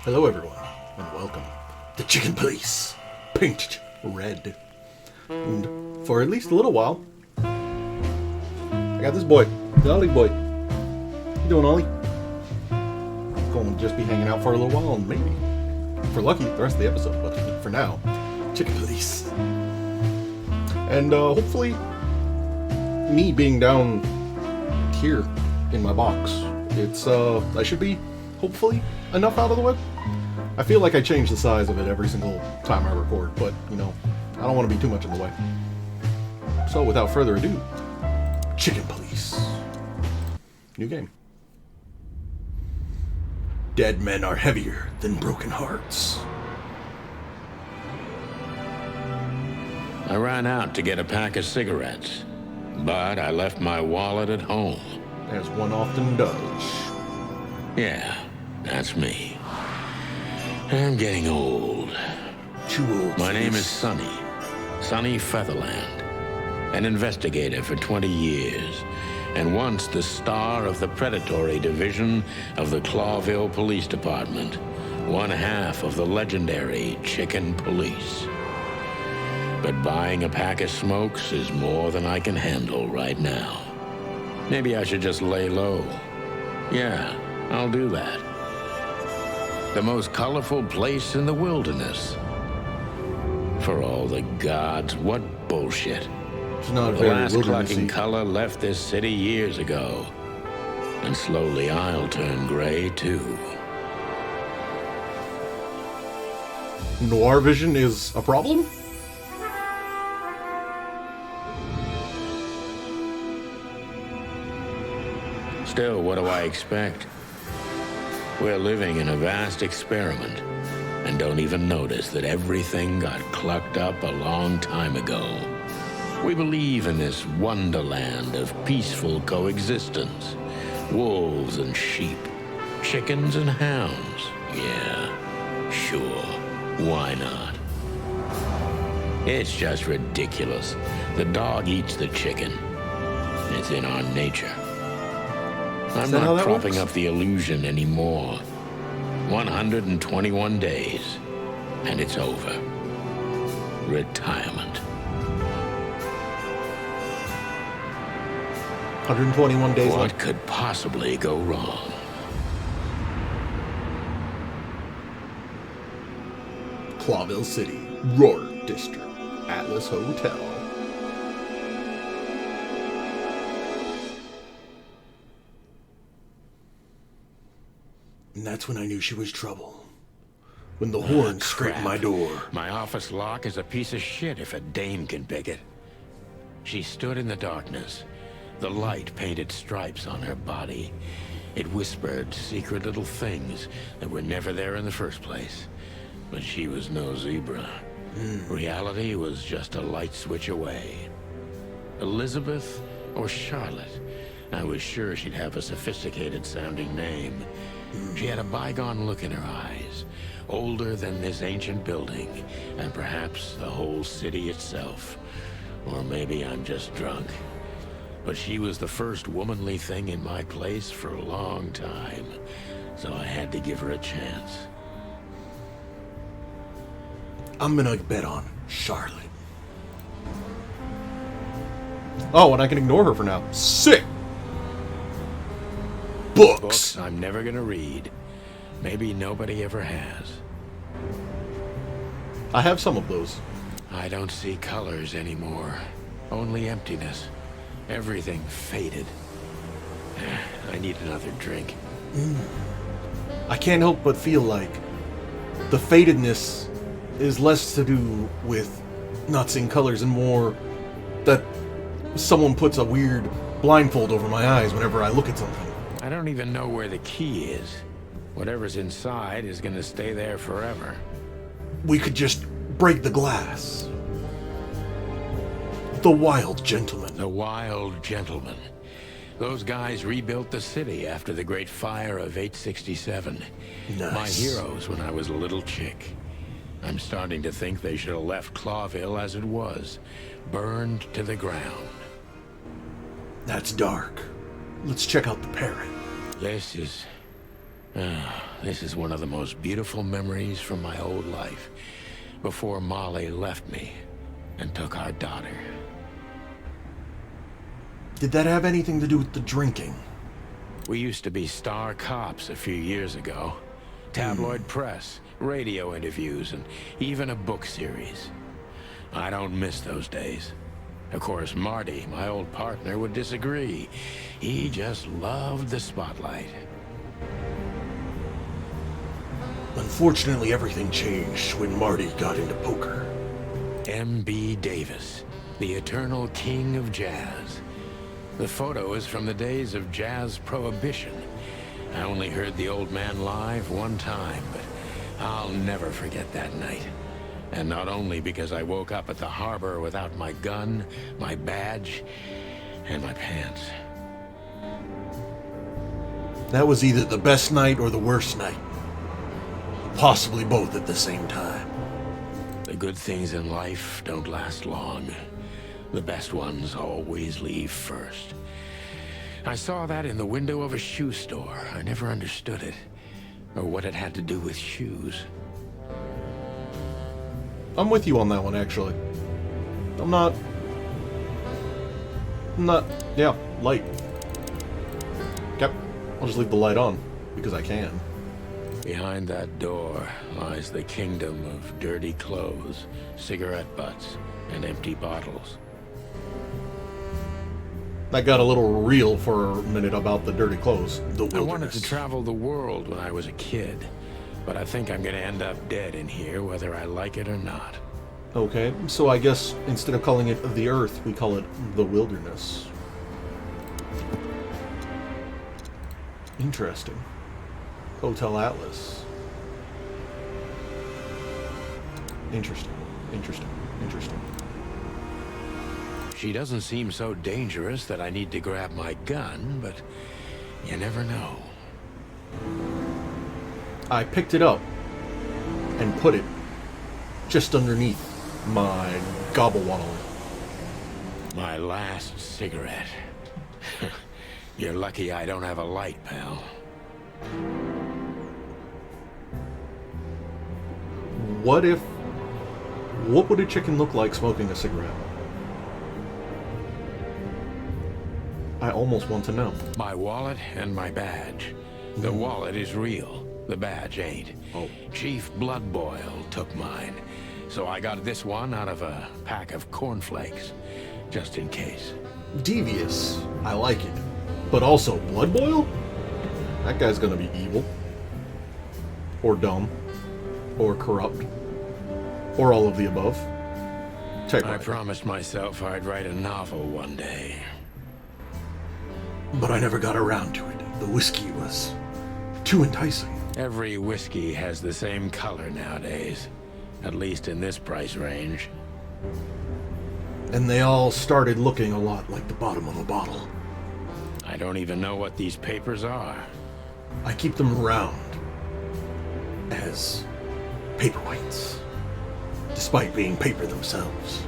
Hello everyone, and welcome to Chicken Police, painted red. And for at least a little while, I got this boy, the Ollie boy. How you doing, Ollie? I'm going to just be hanging out for a little while, and maybe, if we're lucky, the rest of the episode. But for now, Chicken Police. And hopefully, me being down here in my box, I should be, hopefully, enough out of the way. I feel like I change the size of it every single time I record, but, you know, I don't want to be too much in the way. So, without further ado, Chicken Police. New game. Dead men are heavier than broken hearts. I ran out to get a pack of cigarettes, but I left my wallet at home. As one often does. Yeah, that's me. I'm getting old. Too old. My name is Sonny Featherland, an investigator for 20 years, and once the star of the predatory division of the Clawville Police Department, one half of the legendary Chicken Police. But buying a pack of smokes is more than I can handle right now. Maybe I should just lay low. Yeah, I'll do that. The most colorful place in the wilderness. For all the gods, what bullshit. It's not The very last clucking wildernessy. color left this city years ago. And slowly I'll turn gray too. Noir vision is a problem? Still, what do I expect? We're living in a vast experiment, and don't even notice that everything got clucked up a long time ago. We believe in this wonderland of peaceful coexistence. Wolves and sheep, chickens and hounds. Yeah, sure, why not? It's just ridiculous. The dog eats the chicken. It's in our nature. I'm that how not that propping works? up the illusion anymore. 121 days, and it's over. Retirement. 121 days What left. could possibly go wrong? Clawville City, Roar District, Atlas Hotel. And that's when I knew she was trouble. When the horn scraped my door. My office lock is a piece of shit if a dame can pick it. She stood in the darkness. The light painted stripes on her body. It whispered secret little things that were never there in the first place. But she was no zebra. Reality was just a light switch away. Elizabeth or Charlotte? I was sure she'd have a sophisticated sounding name. She had a bygone look in her eyes, older than this ancient building, and perhaps the whole city itself. Or maybe I'm just drunk. But she was the first womanly thing in my place for a long time, so I had to give her a chance. I'm gonna bet on Charlotte. Oh, and I can ignore her for now. Sick! Books! I'm never gonna read. Maybe nobody ever has. I have some of those. I don't see colors anymore. Only emptiness. Everything faded. I need another drink. I can't help but feel like the fadedness is less to do with not seeing colors and more that someone puts a weird blindfold over my eyes whenever I look at something. I don't even know where the key is. Whatever's inside is gonna stay there forever. We could just break the glass. The Wild Gentleman. The Wild Gentleman. Those guys rebuilt the city after the Great Fire of 867. Nice. My heroes when I was a little chick. I'm starting to think they should have left Clawville as it was, burned to the ground. That's dark. Let's check out the parrot. This is this is one of the most beautiful memories from my whole life. Before Molly left me and took our daughter. Did that have anything to do with the drinking? We used to be star cops a few years ago. Tabloid press, radio interviews, and even a book series. I don't miss those days. Of course, Marty, my old partner, would disagree. He just loved the spotlight. Unfortunately, everything changed when Marty got into poker. M.B. Davis, the eternal king of jazz. The photo is from the days of jazz prohibition. I only heard the old man live one time, but I'll never forget that night. And not only because I woke up at the harbor without my gun, my badge, and my pants. That was either the best night or the worst night. Possibly both at the same time. The good things in life don't last long. The best ones always leave first. I saw that in the window of a shoe store. I never understood it, or what it had to do with shoes. I'm with you on that one, actually. I'm not, yeah, light. Yep, I'll just leave the light on, because I can. Behind that door lies the kingdom of dirty clothes, cigarette butts, and empty bottles. That got a little real for a minute about the dirty clothes, the wilderness. I wanted to travel the world when I was a kid, but I think I'm gonna end up dead in here, whether I like it or not. Okay, so I guess instead of calling it the Earth, we call it the wilderness. Interesting. Hotel Atlas. Interesting, interesting, interesting. She doesn't seem so dangerous that I need to grab my gun, but you never know. I picked it up and put it just underneath my gobble waddle. My last cigarette. You're lucky I don't have a light, pal. What would a chicken look like smoking a cigarette? I almost want to know. My wallet and my badge. The wallet is real. The badge ain't. Oh. Chief Bloodboil took mine. So I got this one out of a pack of cornflakes. Just in case. Devious. I like it. But also, Blood Boil? That guy's gonna be evil. Or dumb. Or corrupt. Or all of the above. I promised myself I'd write a novel one day. But I never got around to it. The whiskey was too enticing. Every whiskey has the same color nowadays. At least in this price range. And they all started looking a lot like the bottom of a bottle. I don't even know what these papers are. I keep them around as paperweights, despite being paper themselves.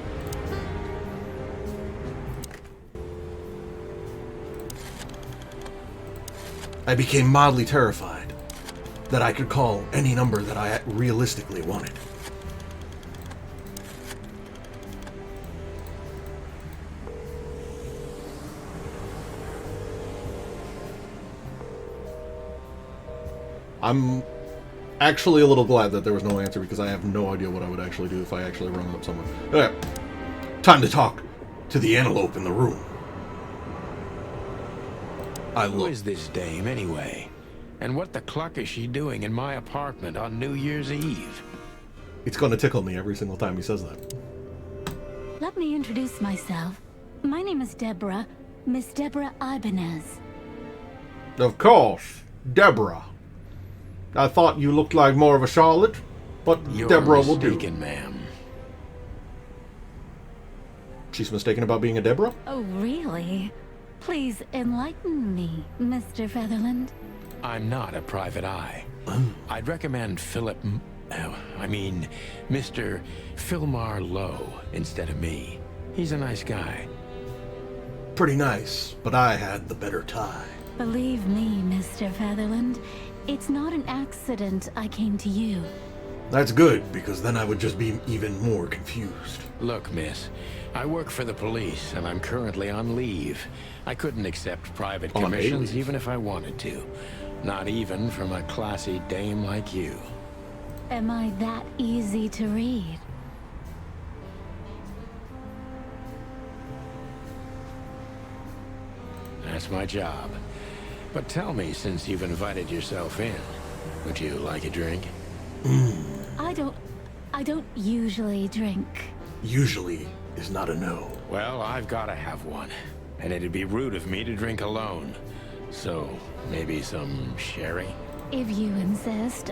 I became mildly terrified that I could call any number that I realistically wanted. I'm actually a little glad that there was no answer because I have no idea what I would actually do if I actually rung up someone. Okay, time to talk to the antelope in the room. Who is this dame, anyway? And what the cluck is she doing in my apartment on New Year's Eve? It's going to tickle me every single time he says that. Let me introduce myself. My name is Deborah, Miss Deborah Ibanez. Of course, Deborah. I thought you looked like more of a Charlotte, but You're Deborah will do. mistaken, ma'am. She's mistaken about being a Deborah? Oh, really? Please enlighten me, Mr. Featherland. I'm not a private eye. I'd recommend Mr. Philmar Lowe instead of me. He's a nice guy. Pretty nice, but I had the better tie. Believe me, Mr. Featherland, It's not an accident I came to you. That's good, because then I would just be even more confused. Look, miss, I work for the police, and I'm currently on leave. I couldn't accept private On commissions leave? even if I wanted to. Not even from a classy dame like you. Am I that easy to read? That's my job. But tell me, since you've invited yourself in, would you like a drink? I don't usually drink. Usually is not a no. Well, I've got to have one. And it'd be rude of me to drink alone. So, maybe some sherry? If you insist.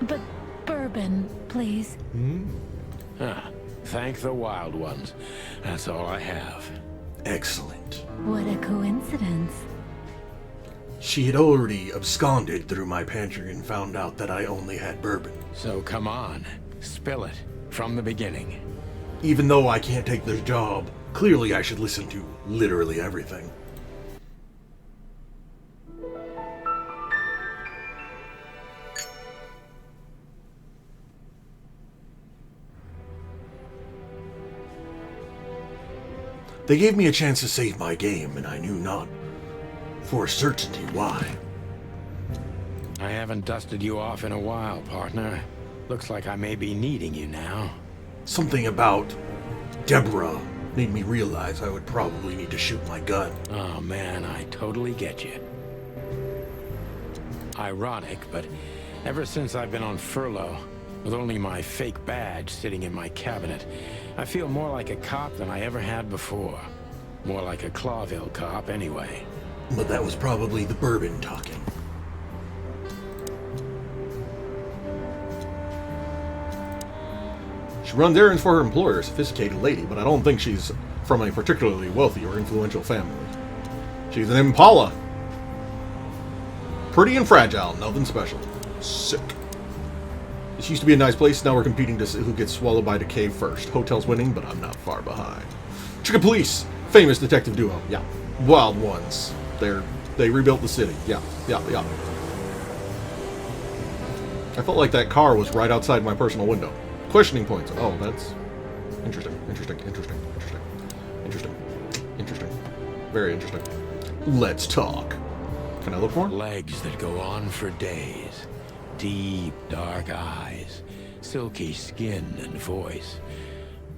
But bourbon, please. Ah, thank the wild ones. That's all I have. Excellent. What a coincidence. She had already absconded through my pantry and found out that I only had bourbon. So come on, spill it. From the beginning. Even though I can't take this job, clearly I should listen to literally everything. They gave me a chance to save my game, and I knew not for certainty why. I haven't dusted you off in a while, partner. Looks like I may be needing you now. Something about Deborah made me realize I would probably need to shoot my gun. Oh man, I totally get you. Ironic, but ever since I've been on furlough, with only my fake badge sitting in my cabinet, I feel more like a cop than I ever had before. More like a Clawville cop, anyway. But that was probably the bourbon talking. She runs errands for her employer, a sophisticated lady, but I don't think she's from a particularly wealthy or influential family. She's an Impala. Pretty and fragile, nothing special. Sick. This used to be a nice place, now we're competing to see who gets swallowed by decay first. Hotel's winning, but I'm not far behind. Chicken Police, famous detective duo. Yeah. Wild Ones. They rebuilt the city. Yeah. I felt like that car was right outside my personal window. Questioning points. Oh, that's interesting. Very interesting. Let's talk. Can I look more? Legs that go on for days. Deep, dark eyes. Silky skin and voice.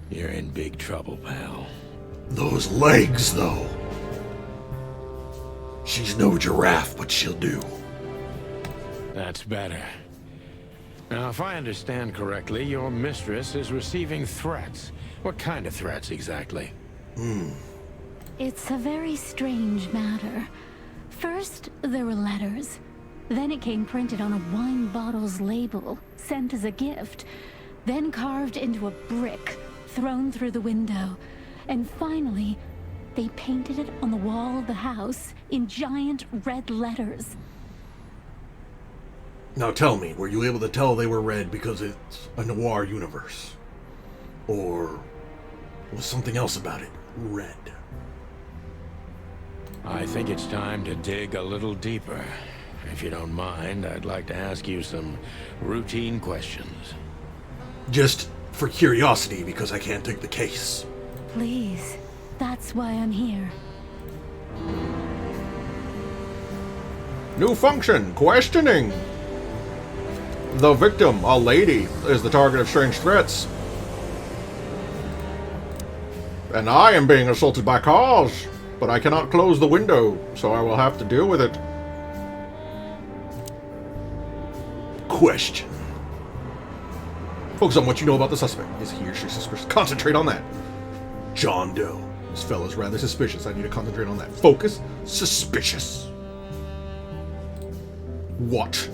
You're in big trouble, pal. Those legs, though. She's no giraffe, but she'll do. That's better. Now, if I understand correctly, your mistress is receiving threats. What kind of threats, exactly? It's a very strange matter. First, there were letters. Then it came printed on a wine bottle's label, sent as a gift. Then carved into a brick, thrown through the window. And finally, they painted it on the wall of the house in giant red letters. Now tell me, were you able to tell they were red because it's a noir universe? Or was something else about it red? I think it's time to dig a little deeper. If you don't mind, I'd like to ask you some routine questions. Just for curiosity, because I can't take the case. Please, that's why I'm here. New function, questioning. The victim, a lady, is the target of strange threats. And I am being assaulted by cars, but I cannot close the window, so I will have to deal with it. Question. Focus on what you know about the suspect. Is he or she suspicious? Concentrate on that. John Doe. This fella's rather suspicious. I need to concentrate on that. Focus. Suspicious. What?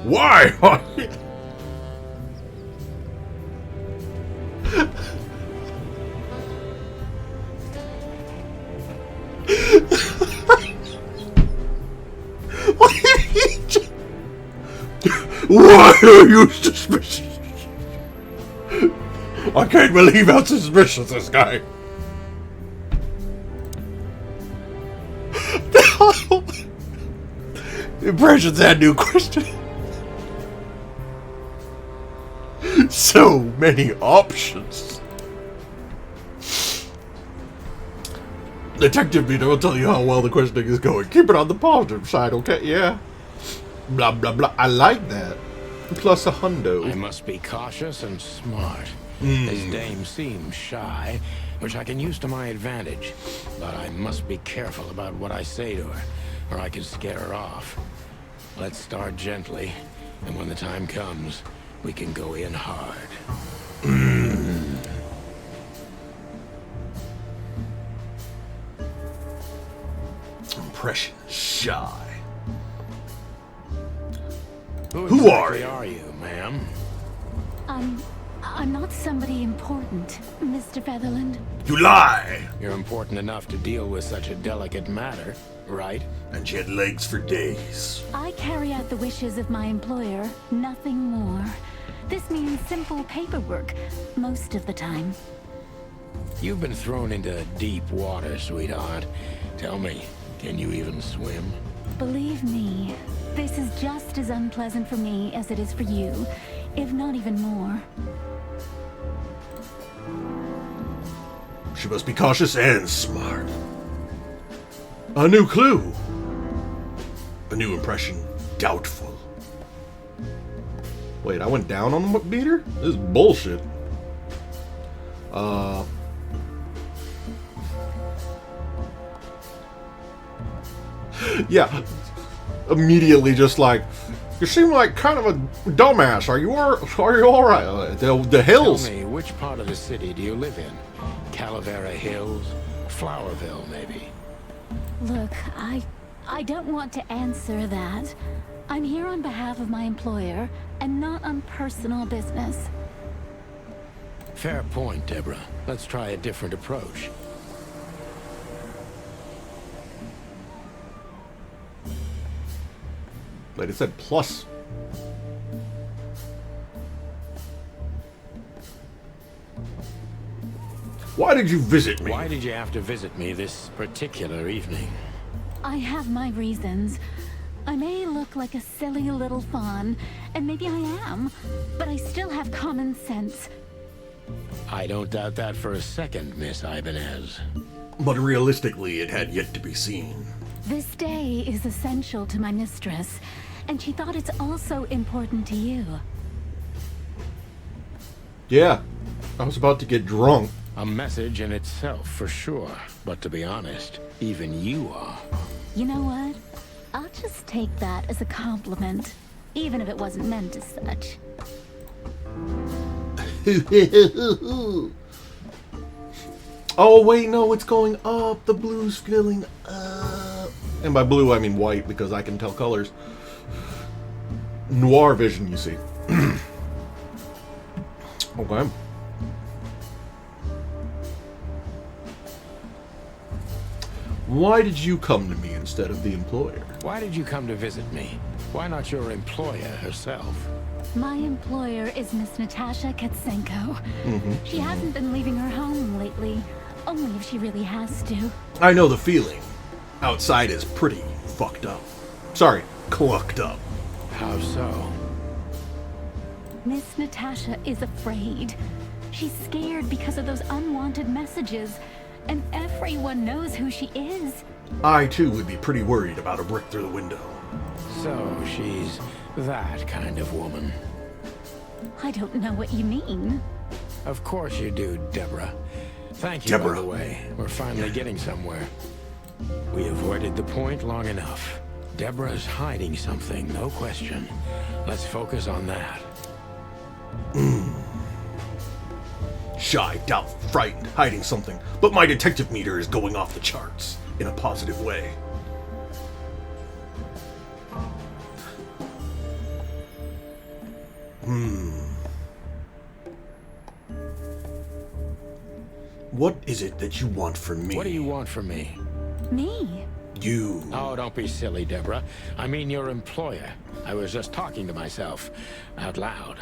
Why? Why are you suspicious? I can't believe how suspicious this guy. Impressions and new question. So many options. Detective meter will tell you how well the questioning is going. Keep it on the positive side, okay? Yeah. Blah, blah, blah. I like that. Plus a hundo. I must be cautious and smart. This dame seems shy, which I can use to my advantage. But I must be careful about what I say to her, or I can scare her off. Let's start gently, and when the time comes, we can go in hard. Impression shy. Who are exactly you? are you, ma'am? I'm not somebody important, Mr. Featherland. You lie! You're important enough to deal with such a delicate matter, right? And she had legs for days. I carry out the wishes of my employer, nothing more. This means simple paperwork, most of the time. You've been thrown into deep water, sweetheart. Tell me, can you even swim? Believe me, this is just as unpleasant for me as it is for you, if not even more. She must be cautious and smart. A new clue. A new impression. Doubtful. Wait, I went down on the meter? This is bullshit. Yeah. Immediately just like, you seem like kind of a dumbass. Are you all right? The hills. Tell me, which part of the city do you live in? Calavera Hills? Flowerville, maybe? Look, I don't want to answer that. I'm here on behalf of my employer, and not on personal business. Fair point, Deborah. Let's try a different approach. Like I said, plus. Why did you visit me? Why did you have to visit me this particular evening? I have my reasons. I may look like a silly little fawn, and maybe I am, but I still have common sense. I don't doubt that for a second, Miss Ibanez. But realistically, it had yet to be seen. This day is essential to my mistress, and she thought it's also important to you. Yeah, I was about to get drunk. A message in itself, for sure. But to be honest, even you are. You know what? I'll just take that as a compliment, even if it wasn't meant as such. Oh, wait, no, it's going up. The blue's filling up. And by blue, I mean white, because I can tell colors. Noir vision, you see. Okay. Why did you come to me instead of the employer? Why did you come to visit me? Why not your employer herself? My employer is Miss Natasha Katsenko. She hasn't been leaving her home lately, only if she really has to. I know the feeling. Outside is pretty fucked up. Sorry, clucked up. How so? Miss Natasha is afraid. She's scared because of those unwanted messages, and everyone knows who she is. I, too, would be pretty worried about a brick through the window. So she's that kind of woman. I don't know what you mean. Of course you do, Deborah. Thank you, Deborah. by the way. We're finally getting somewhere. We avoided the point long enough. Deborah's hiding something, no question. Let's focus on that. Shy, doubt, frightened, hiding something. But my detective meter is going off the charts. In a positive way. What is it that you want from me? What do you want from me? Me? You. Oh, don't be silly, Deborah. I mean your employer. I was just talking to myself, out loud.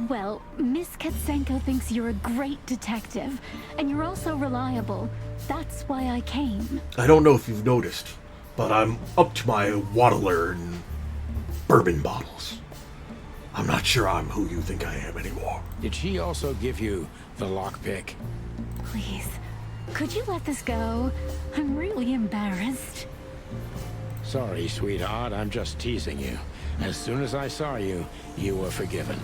Well, Miss Katsenko thinks you're a great detective, and you're also reliable. That's why I came. I don't know if you've noticed, but I'm up to my waddler and bourbon bottles. I'm not sure I'm who you think I am anymore. Did she also give you the lockpick? Please, could you let this go? I'm really embarrassed. Sorry, sweetheart, I'm just teasing you. As soon as I saw you, you were forgiven.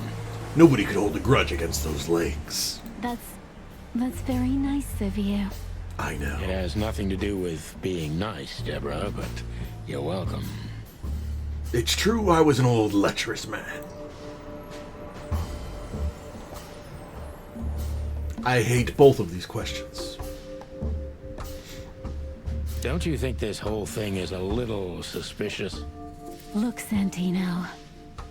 Nobody could hold a grudge against those legs. That's very nice of you. I know. It has nothing to do with being nice, Deborah, but you're welcome. It's true I was an old lecherous man. I hate both of these questions. Don't you think this whole thing is a little suspicious? Look, Santino,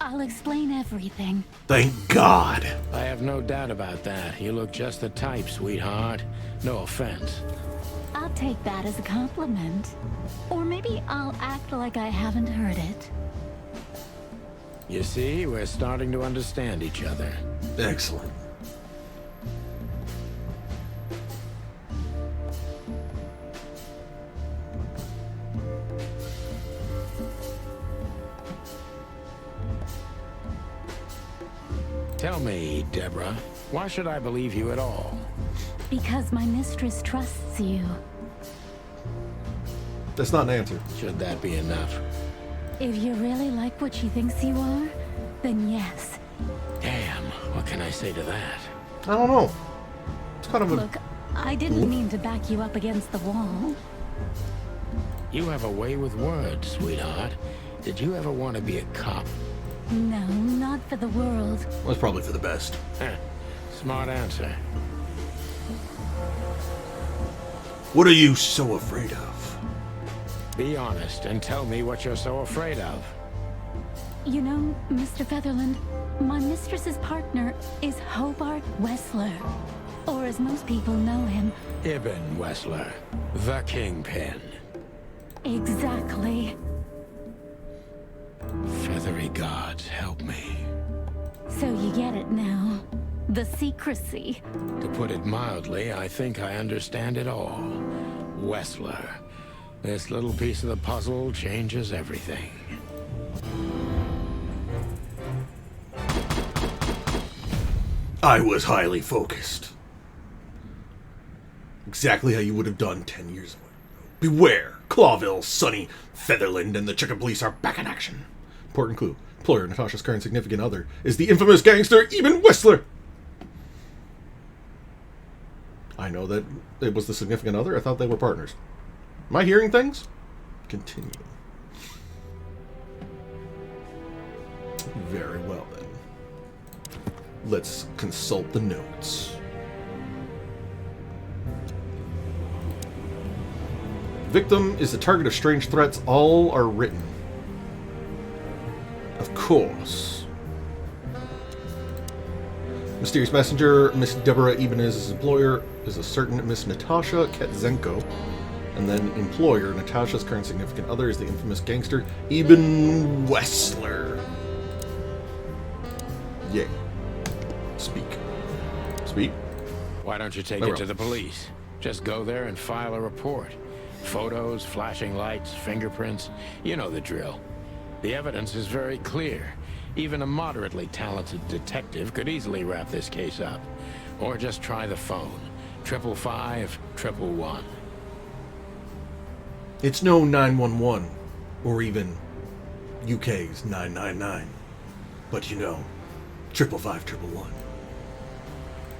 I'll explain everything. Thank God. I have no doubt about that. You look just the type, sweetheart. No offense. I'll take that as a compliment. Or maybe I'll act like I haven't heard it. You see, we're starting to understand each other. Excellent. Tell me, Deborah, why should I believe you at all? Because my mistress trusts you. That's not an answer. Should that be enough? If you really like what she thinks you are, then yes. Damn, what can I say to that? I don't know. It's kind of a... Look, I didn't mean to back you up against the wall. You have a way with words, sweetheart. Did you ever want to be a cop? No, not for the world. Well, it's probably for the best. Smart answer. What are you so afraid of? Be honest and tell me what you're so afraid of. You know, Mr. Featherland, my mistress's partner is Hobart Wessler. Or as most people know him. Ibn Wessler, the Kingpin. Exactly. Feathery gods, help me. So you get it now. The secrecy. To put it mildly, I think I understand it all. Wessler. This little piece of the puzzle changes everything. I was highly focused. Exactly how you would have done 10 years ago. Beware! Clawville, Sonny, Featherland, and the Chicken Police are back in action. Important clue. Employer Natasha's current significant other is the infamous gangster Ibn Wessler. I know that it was the significant other. I thought they were partners. Am I hearing things? Continue. Very well, then. Let's consult the notes. Victim is the target of strange threats. All are written. Of course. Mysterious messenger, Miss Deborah Ibanez's employer is a certain Miss Natasha Ketzenko. And then employer, Natasha's current significant other, is the infamous gangster Ibn Wessler. Yay. Speak. Speak? Why don't you take it to the police? Just go there and file a report. Photos, flashing lights, fingerprints. You know the drill. The evidence is very clear. Even a moderately talented detective could easily wrap this case up. Or just try the phone. 555-111. It's no 911, or even UK's 999. But you know, 555-111.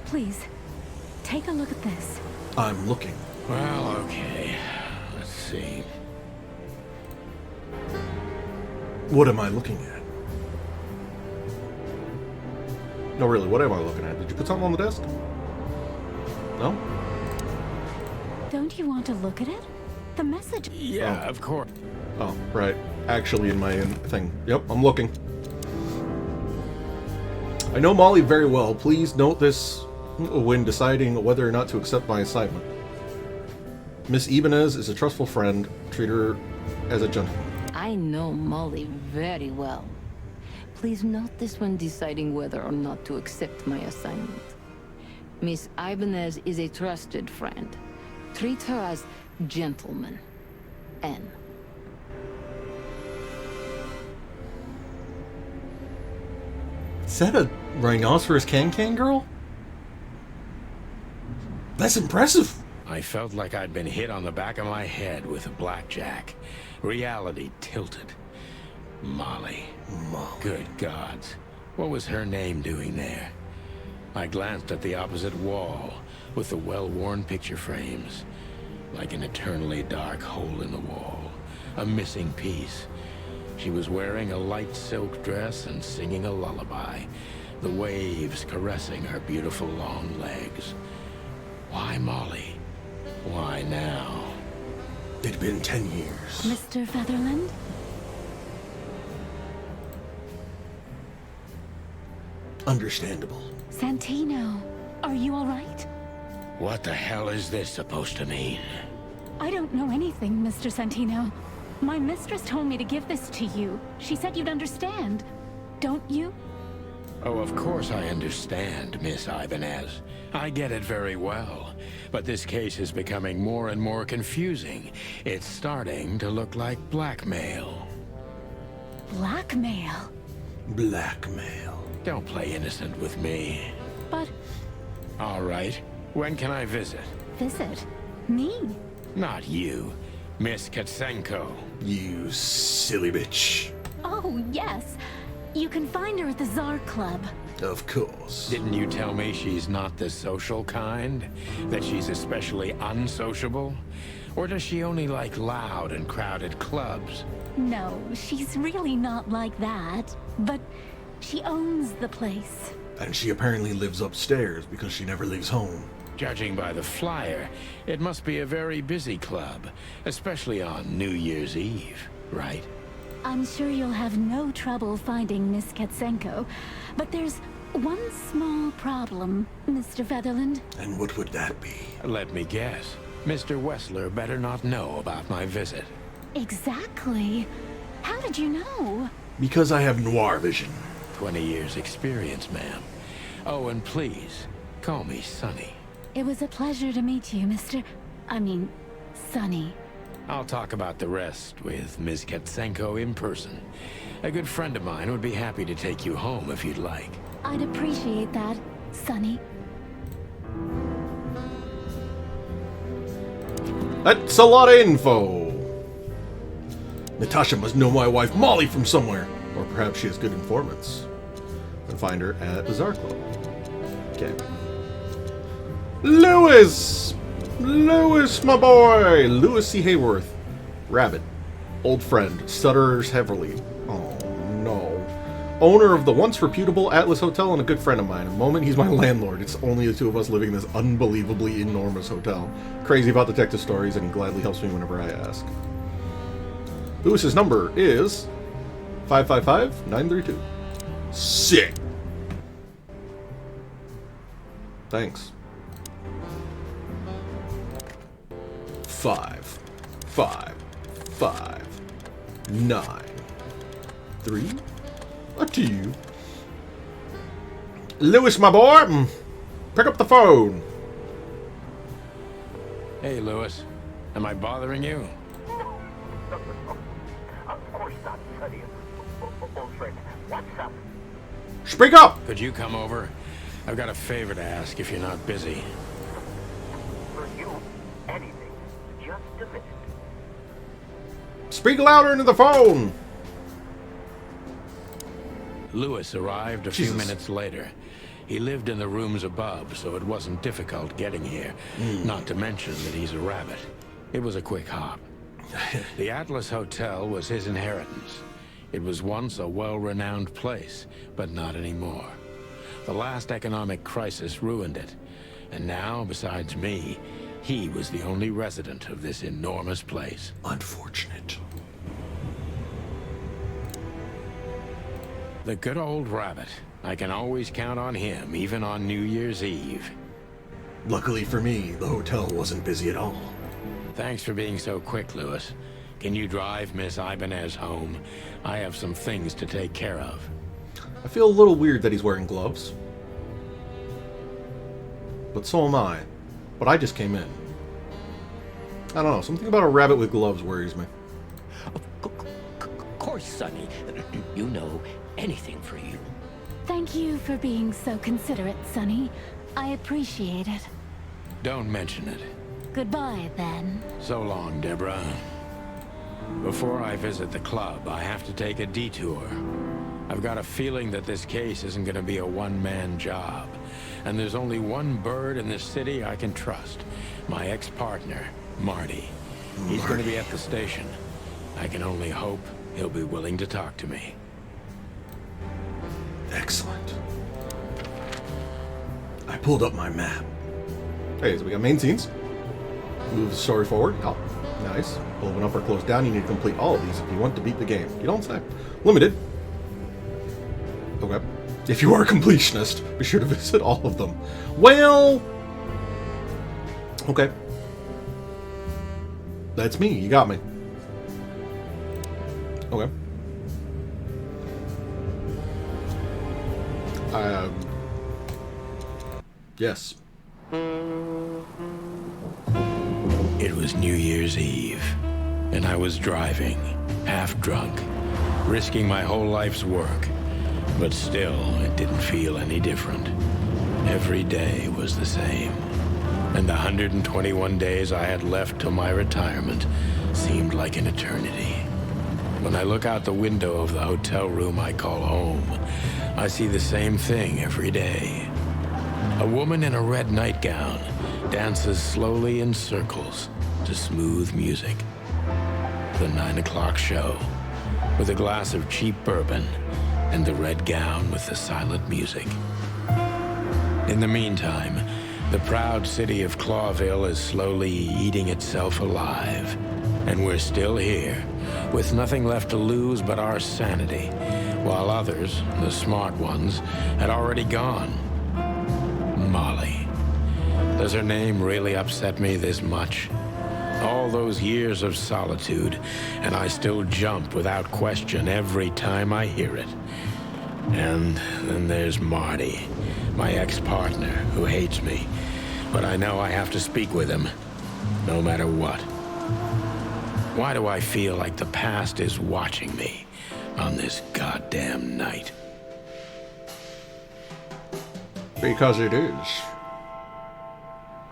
Please, take a look at this. I'm looking. Well, okay. Let's see. What am I looking at? No, really, what am I looking at? Did you put something on the desk? No? Don't you want to look at it? The message... Yeah, of course. Oh, right. Actually in my thing. Yep, I'm looking. I know Molly very well. Please note this when deciding whether or not to accept my assignment. Miss Ibanez is a trustful friend. Treat her as a gentleman. I know Molly very well. Please note this when deciding whether or not to accept my assignment. Miss Ibanez is a trusted friend. Treat her as gentleman. N. Is that a rhinoceros can girl? That's impressive. I felt like I'd been hit on the back of my head with a blackjack. Reality tilted. Molly. Good gods. What was her name doing there? I glanced at the opposite wall with the well-worn picture frames. Like an eternally dark hole in the wall. A missing piece. She was wearing a light silk dress and singing a lullaby. The waves caressing her beautiful long legs. Why Molly? Why now? It'd been 10 years. Mr. Featherland? Understandable. Santino, are you all right? What the hell is this supposed to mean? I don't know anything, Mr. Santino. My mistress told me to give this to you. She said you'd understand. Don't you? Oh, of course I understand, Miss Ibanez. I get it very well. But this case is becoming more and more confusing. It's starting to look like blackmail. Blackmail? Blackmail. Don't play innocent with me. But... All right. When can I visit? Visit? Me? Not you. Miss Katsenko. You silly bitch. Oh, yes. You can find her at the Tsar Club. Of course. Didn't you tell me she's not the social kind? That she's especially unsociable? Or does she only like loud and crowded clubs? No, she's really not like that. But she owns the place. And she apparently lives upstairs because she never leaves home. Judging by the flyer, it must be a very busy club, especially on New Year's Eve, right? I'm sure you'll have no trouble finding Miss Katsenko, but there's one small problem, Mr. Featherland. And what would that be? Let me guess. Mr. Wessler better not know about my visit. Exactly. How did you know? Because I have noir vision. 20 years experience, ma'am. Oh, and please, call me Sonny. It was a pleasure to meet you, Sonny. I'll talk about the rest with Ms. Katsenko in person. A good friend of mine would be happy to take you home if you'd like. I'd appreciate that, Sonny. That's a lot of info. Natasha must know my wife Molly from somewhere. Or perhaps she has good informants. And find her at the Tsar Club. Okay. Lewis! Lewis, my boy! Lewis C. Hayworth. Rabbit. Old friend. Stutters heavily. Oh, no. Owner of the once reputable Atlas Hotel and a good friend of mine. At the moment, he's my landlord. It's only the two of us living in this unbelievably enormous hotel. Crazy about detective stories, and he gladly helps me whenever I ask. Lewis's number is 555-932. Sick! Thanks. 5, 5, 5, 9, 3, a 2. Lewis, my boy, pick up the phone. Hey, Lewis. Am I bothering you? Of course not, Sonny. Old friend, what's up? Speak up. Could you come over? I've got a favor to ask if you're not busy. For you, anything. Just a minute. Speak louder into the phone. Lewis arrived a few minutes later. He lived in the rooms above, so it wasn't difficult getting here. Not to mention that he's a rabbit. It was a quick hop. The Atlas Hotel was his inheritance. It was once a well-renowned place, but not anymore. The last economic crisis ruined it. And now, besides me, he was the only resident of this enormous place. Unfortunate. The good old rabbit. I can always count on him, even on New Year's Eve. Luckily for me, the hotel wasn't busy at all. Thanks for being so quick, Lewis. Can you drive Miss Ibanez home? I have some things to take care of. I feel a little weird that he's wearing gloves. But so am I. But I just came in. I don't know, something about a rabbit with gloves worries me. Of course, Sonny. You know, anything for you. Thank you for being so considerate, Sonny. I appreciate it. Don't mention it. Goodbye, then. So long, Deborah. Before I visit the club, I have to take a detour. I've got a feeling that this case isn't going to be a one-man job. And there's only one bird in this city I can trust. My ex-partner, Marty. He's going to be at the station. I can only hope he'll be willing to talk to me. Excellent. I pulled up my map. Okay, so we got main scenes. Move the story forward. Oh, nice. Open up or close down. You need to complete all of these if you want to beat the game. You don't say. Limited. Okay. If you are a completionist, be sure to visit all of them. Well... Okay. That's me. You got me. Okay. Yes. It was New Year's Eve, and I was driving, half drunk, risking my whole life's work. But still, it didn't feel any different. Every day was the same. And the 121 days I had left till my retirement seemed like an eternity. When I look out the window of the hotel room I call home, I see the same thing every day. A woman in a red nightgown dances slowly in circles to smooth music. The 9 o'clock show, with a glass of cheap bourbon and the red gown with the silent music. In the meantime, the proud city of Clawville is slowly eating itself alive. And we're still here, with nothing left to lose but our sanity, while others, the smart ones, had already gone. Molly. Does her name really upset me this much? All those years of solitude, and I still jump without question every time I hear it. And then there's Marty, my ex-partner, who hates me. But I know I have to speak with him, no matter what. Why do I feel like the past is watching me on this goddamn night? Because it is.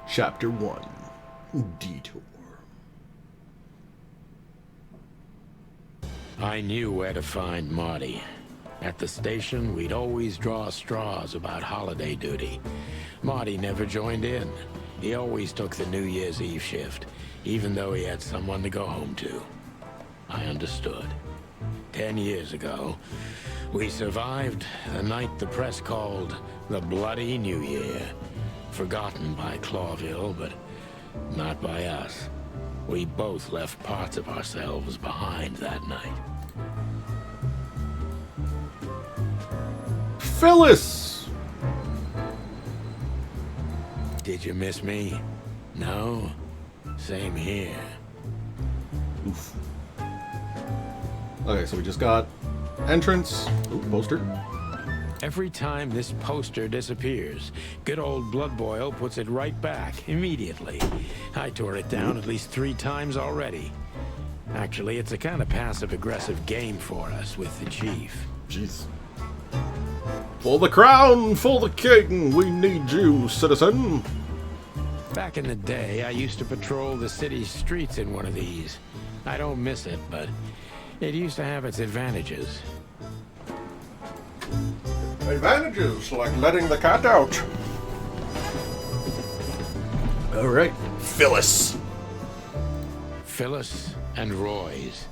Chapter 1. Detour. I knew where to find Marty. At the station, we'd always draw straws about holiday duty. Marty never joined in. He always took the New Year's Eve shift, even though he had someone to go home to. I understood. 10 years ago, we survived the night the press called the Bloody New Year. Forgotten by Clawville, but not by us. We both left parts of ourselves behind that night. Phyllis! Did you miss me? No? Same here. Oof. Okay, so we just got entrance. Ooh, poster. Every time this poster disappears, good old Blood Boil puts it right back immediately. I tore it down at least 3 times already. Actually, it's a kind of passive-aggressive game for us with the chief. Jeez. For the crown, for the king, we need you, citizen. Back in the day, I used to patrol the city's streets in one of these. I don't miss it, but it used to have its advantages. Advantages, like letting the cat out. All right, Phyllis. Phyllis and Roy's.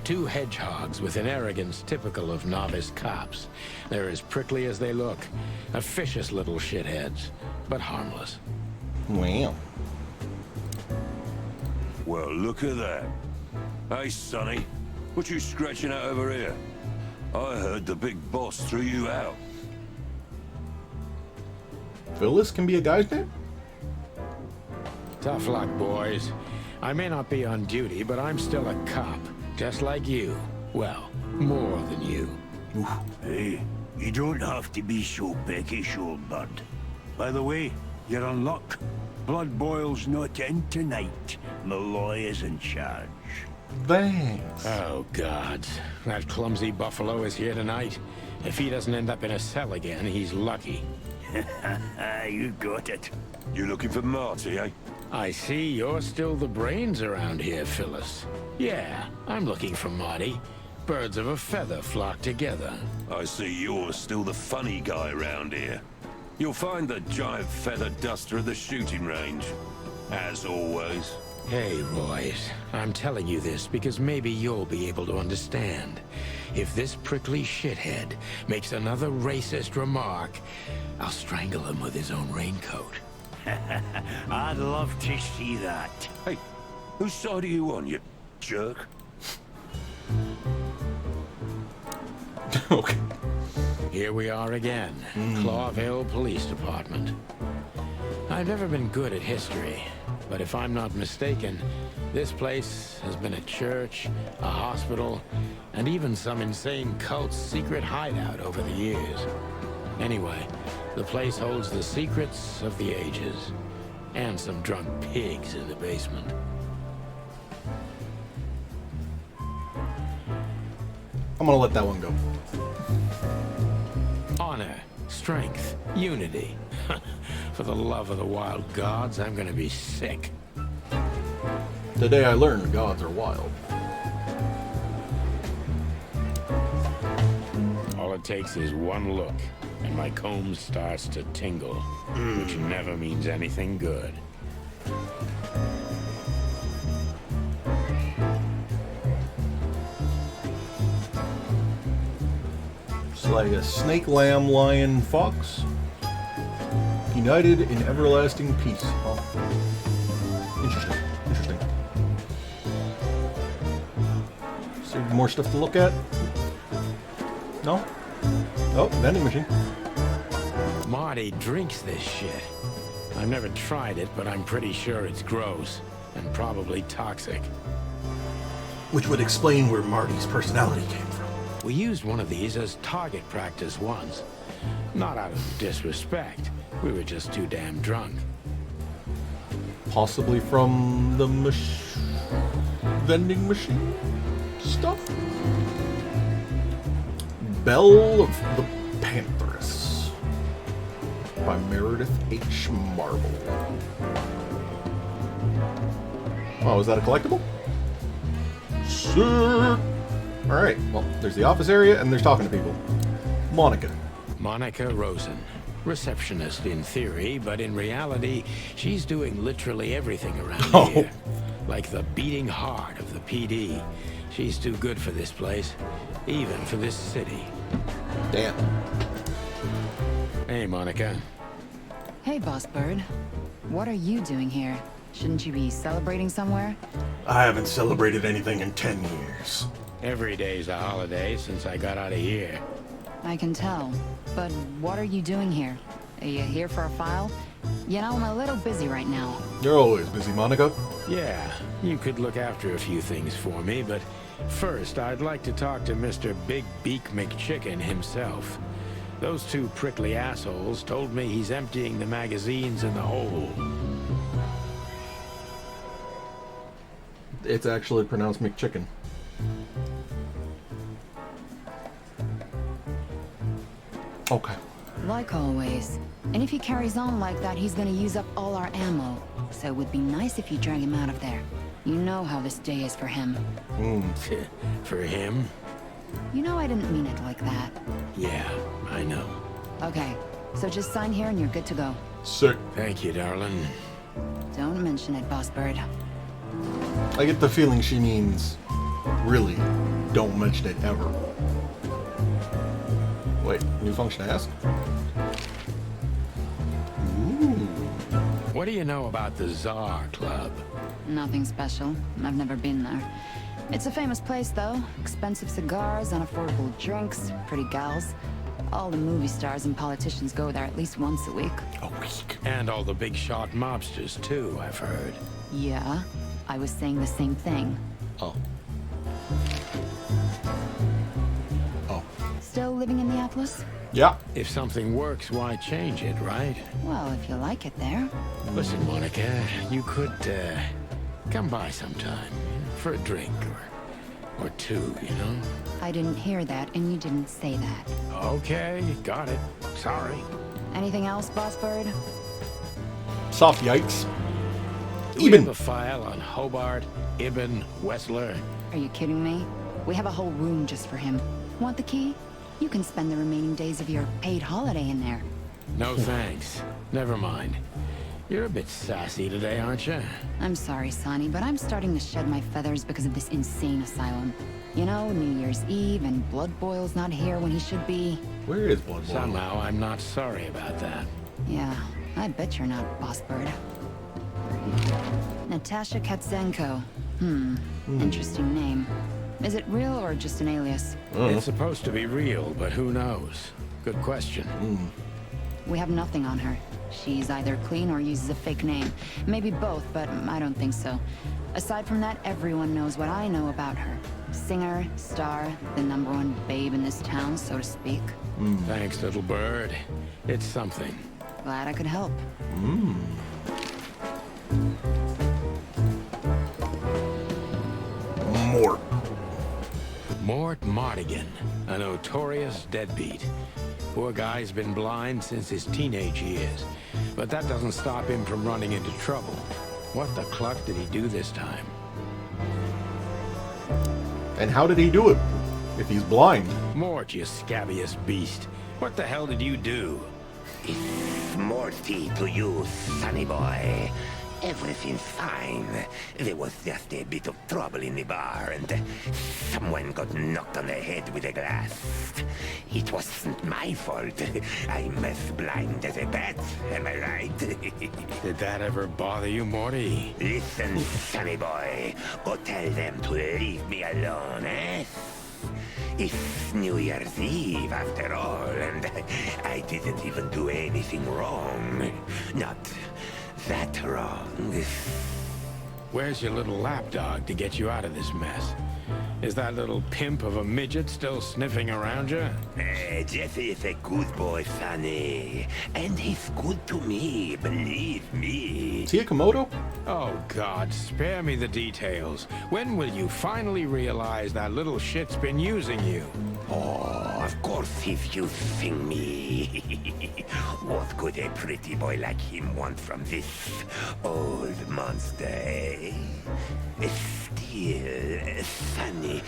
2 hedgehogs with an arrogance typical of novice cops. They're as prickly as they look. Officious little shitheads, but harmless. Well. Well, look at that. Hey, Sonny. What you scratching at over here? I heard the big boss threw you out. Phyllis can be a guy's name? Tough luck, boys. I may not be on duty, but I'm still a cop. Just like you. Well, more than you. Hey, you don't have to be so peckish, old bud. By the way, you're on luck. Blood Boil's not in tonight. Malloy is in charge. Thanks. Oh, God. That clumsy buffalo is here tonight. If he doesn't end up in a cell again, he's lucky. You got it. You looking for Marty, eh? I see you're still the brains around here, Phyllis. Yeah, I'm looking for Marty. Birds of a feather flock together. I see you're still the funny guy around here. You'll find the giant feather duster at the shooting range. As always. Hey, Royce. I'm telling you this because maybe you'll be able to understand. If this prickly shithead makes another racist remark, I'll strangle him with his own raincoat. I'd love to see that. Hey, whose side are you on, you jerk? Okay. Here we are again, Clawville Police Department. I've never been good at history, but if I'm not mistaken, this place has been a church, a hospital, and even some insane cult's secret hideout over the years. Anyway, the place holds the secrets of the ages, and some drunk pigs in the basement. I'm gonna let that one go. Honor, strength, unity. For the love of the wild gods, I'm gonna be sick. Today I learned gods are wild. All it takes is one look, and my comb starts to tingle, which never means anything good. It's like a snake, lamb, lion, fox. United in everlasting peace. Huh? Interesting. Interesting. Is there more stuff to look at? No? Oh, vending machine. Marty drinks this shit. I've never tried it, but I'm pretty sure it's gross and probably toxic. Which would explain where Marty's personality came from. We used one of these as target practice once. Not out of disrespect. We were just too damn drunk. Possibly from the vending machine stuff? Belle of the Pantheress by Meredith H. Marble. Oh, is that a collectible? Sick! Alright, well, there's the office area and there's talking to people. Monica. Monica Rosen. Receptionist in theory, but in reality, she's doing literally everything around here. Like the beating heart of the PD. She's too good for this place, even for this city. Damn. Hey, Monica. Hey, Boss Bird. What are you doing here? Shouldn't you be celebrating somewhere? I haven't celebrated anything in 10 years. Every day's a holiday since I got out of here. I can tell. But what are you doing here? Are you here for a file? You know, I'm a little busy right now. You're always busy, Monica. Yeah, you could look after a few things for me, but first I'd like to talk to Mr. Big Beake McChicken himself. Those two prickly assholes told me he's emptying the magazines in the hole. It's actually pronounced McChicken. Okay. Like always. And if he carries on like that, he's gonna use up all our ammo. So it would be nice if you drag him out of there. You know how this day is for him. For him? You know I didn't mean it like that. Yeah, I know. Okay, so just sign here and you're good to go. Sick. Thank you, darling. Don't mention it, Boss Bird. I get the feeling she means, really, don't mention it ever. Wait, new function ask? Ooh. What do you know about the Czar Club? Nothing special. I've never been there. It's a famous place, though. Expensive cigars, unaffordable drinks, pretty gals. All the movie stars and politicians go there at least once a week. A week. And all the big shot mobsters, too, I've heard. Yeah, I was saying the same thing. Oh. Oh. Still living in the Atlas? Yeah. If something works, why change it, right? Well, if you like it there. Listen, Monica, you could, come by sometime. for a drink or two, you know? I didn't hear that, and you didn't say that. Okay, got it. Sorry. Anything else, Boss Bird? Soft yikes. Do we have a file on Hobart, Ibn, Wessler? Are you kidding me? We have a whole room just for him. Want the key? You can spend the remaining days of your paid holiday in there. No thanks. Never mind. You're a bit sassy today, aren't you? I'm sorry, Sonny, but I'm starting to shed my feathers because of this insane asylum. You know, New Year's Eve, and Blood Boil's not here when he should be. Where is Blood Boil? Somehow I'm not sorry about that. Yeah, I bet you're not, Boss Bird. Natasha Katzenko. Interesting name. Is it real or just an alias? It's supposed to be real, but who knows? Good question. We have nothing on her. She's either clean or uses a fake name. Maybe both, but I don't think so. Aside from that, everyone knows what I know about her. Singer, star, the #1 babe in this town, so to speak. Thanks, little bird. It's something. Glad I could help. Mort. Mort Mardigan, a notorious deadbeat. Poor guy's been blind since his teenage years, but that doesn't stop him from running into trouble. What the cluck did he do this time? And how did he do it? If he's blind. Mort, you scabbiest beast. What the hell did you do? It's Morty to you, sonny boy. Everything's fine. There was just a bit of trouble in the bar, and someone got knocked on the head with a glass. It wasn't my fault. I'm as blind as a bat, am I right? Did that ever bother you, Morty? Listen, sonny boy. Go tell them to leave me alone, eh? It's New Year's Eve, after all, and I didn't even do anything wrong. Not that wrong. Where's your little lapdog to get you out of this mess? Is that little pimp of a midget still sniffing around you? Jesse is a good boy, Sonny. And he's good to me, believe me. Is he a Komodo? Oh, God, spare me the details. When will you finally realize that little shit's been using you? Oh, of course he's using me. What could a pretty boy like him want from this old monster, eh? Still, Sonny,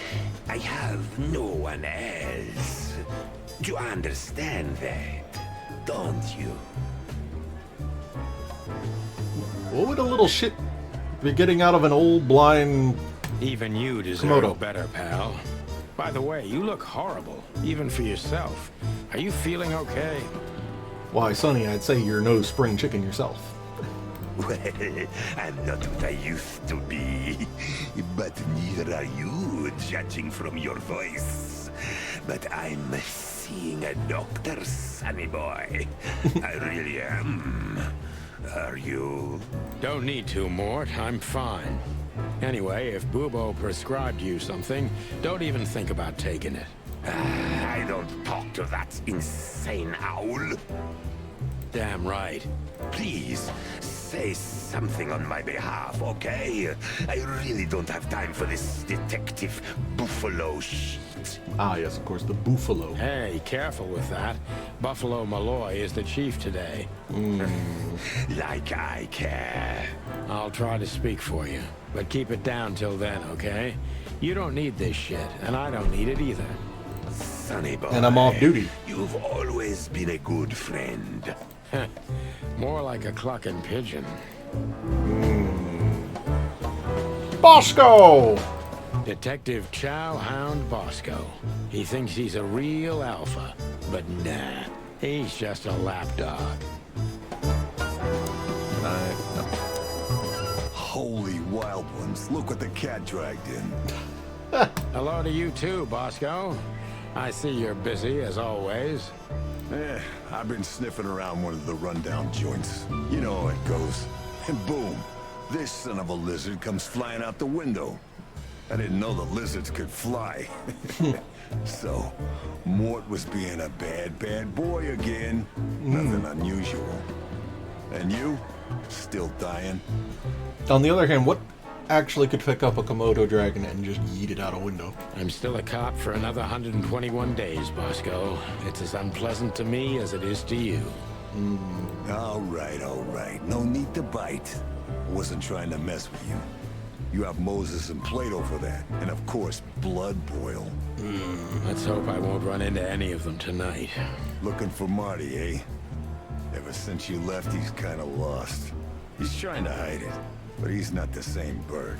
I have no one else. You understand that, don't you? What would a little shit be getting out of an old blind... Even you deserve Komodo? better, pal. By the way, you look horrible, even for yourself. Are you feeling okay? Why, Sonny, I'd say you're no spring chicken yourself. Well, I'm not what I used to be, but neither are you, judging from your voice. But I'm seeing a doctor, sonny boy. I really am. Are you? Don't need to, Mort. I'm fine. Anyway, if Bubo prescribed you something, don't even think about taking it. I don't talk to that insane owl. Damn right. Please, say something on my behalf, okay? I really don't have time for this detective buffalo shit. Ah, yes, of course, the buffalo. Hey, careful with that. Buffalo Malloy is the chief today. Like I care. I'll try to speak for you, but keep it down till then, okay? You don't need this shit, and I don't need it either. Sonny boy. And I'm off duty. You've always been a good friend. More like a clucking pigeon. Bosco! Detective Chow Hound Bosco. He thinks he's a real alpha, but nah, he's just a lapdog. Holy wild ones, look what the cat dragged in. Hello to you too, Bosco. I see you're busy, as always. I've been sniffing around one of the rundown joints. You know how it goes. And boom, this son of a lizard comes flying out the window. I didn't know the lizards could fly. So, Mort was being a bad boy again. Nothing unusual. And you? Still dying? On the other hand, what actually could pick up a Komodo dragon and just yeet it out a window. I'm still a cop for another 121 days, Bosco. It's as unpleasant to me as it is to you. All right. No need to bite. I wasn't trying to mess with you. You have Moses and Plato for that. And of course, Blood Boil. Let's hope I won't run into any of them tonight. Looking for Marty, eh? Ever since you left, he's kind of lost. He's trying to hide it, but he's not the same bird.